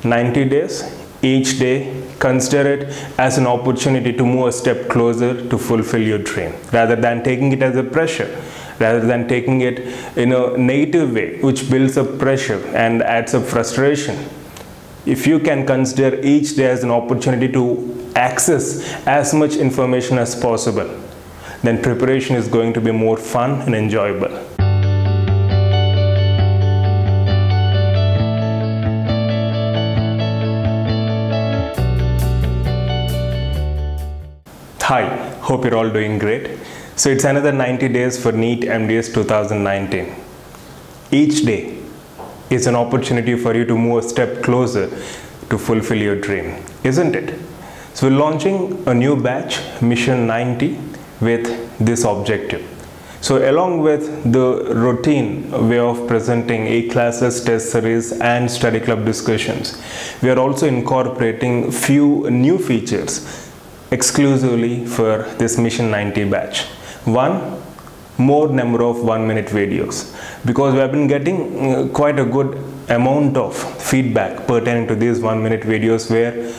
90 days, each day consider it as an opportunity to move a step closer to fulfill your dream, rather than taking it as a pressure, rather than taking it in a negative way which builds up pressure and adds up frustration. If you can consider each day as an opportunity to access as much information as possible, then preparation is going to be more fun and enjoyable. Hi, hope you're all doing great. So it's another 90 days for NEET MDS 2019. Each day is an opportunity for you to move a step closer to fulfill your dream, isn't it? So we're launching a new batch, Mission 90, with this objective. So along with the routine way of presenting e-classes, test series and study club discussions, we are also incorporating few new features exclusively for this Mission 90 batch. One, more number of 1-minute videos, because we have been getting quite a good amount of feedback pertaining to these 1-minute videos where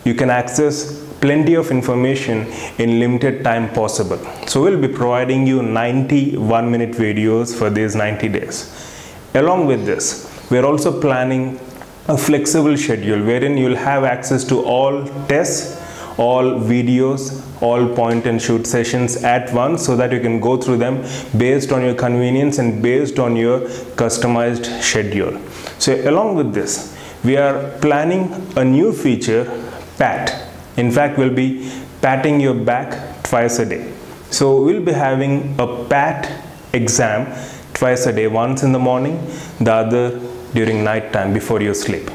you can access plenty of information in limited time possible. So we'll be providing you 90 1-minute videos for these 90 days. Along with this, we're also planning a flexible schedule wherein you'll have access to all tests, all videos, all point and shoot sessions at once, so that you can go through them based on your convenience and based on your customized schedule. So along with this, we are planning a new feature, PAT. In fact, we'll be patting your back twice a day. So we'll be having a PAT exam twice a day, once in the morning, the other during night time before you sleep.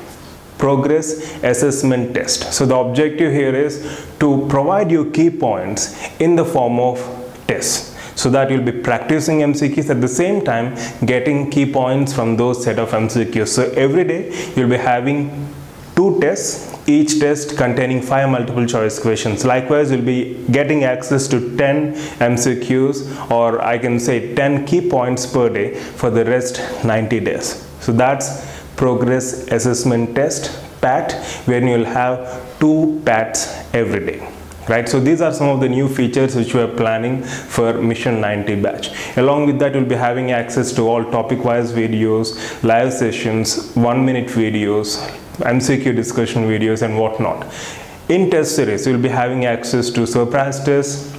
Progress assessment test. So the objective here is to provide you key points in the form of tests, so that you'll be practicing MCQs at the same time getting key points from those set of MCQs. So every day you'll be having 2 tests, each test containing 5 multiple choice questions. Likewise, you'll be getting access to 10 MCQs, or I can say 10 key points per day for the rest 90 days. So that's Progress Assessment Test, PAT, where you'll have 2 PATs every day. Right, so these are some of the new features which we are planning for Mission 90 batch. Along with that, you'll be having access to all topic-wise videos, live sessions, 1-minute videos, MCQ discussion videos and whatnot. In test series, you'll be having access to surprise tests,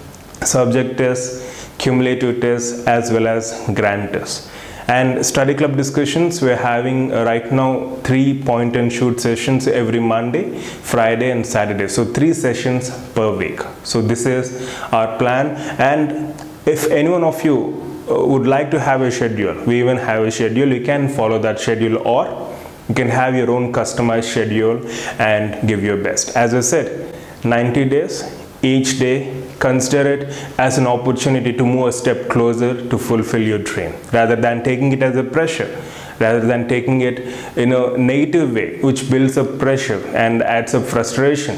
subject tests, cumulative tests, as well as grand tests. And study club discussions, we're having right now 3 point and shoot sessions every Monday, Friday and Saturday. So 3 sessions per week. So this is our plan. And if any one of you would like to have a schedule, we even have a schedule, you can follow that schedule, or you can have your own customized schedule and give your best. As I said, 90 days, each day consider it as an opportunity to move a step closer to fulfill your dream, rather than taking it as a pressure, rather than taking it in a negative way which builds up pressure and adds up frustration.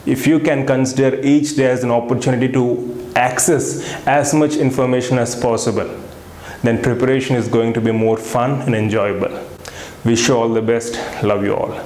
If you can consider each day as an opportunity to access as much information as possible, then preparation is going to be more fun and enjoyable. Wish you all the best. Love you all.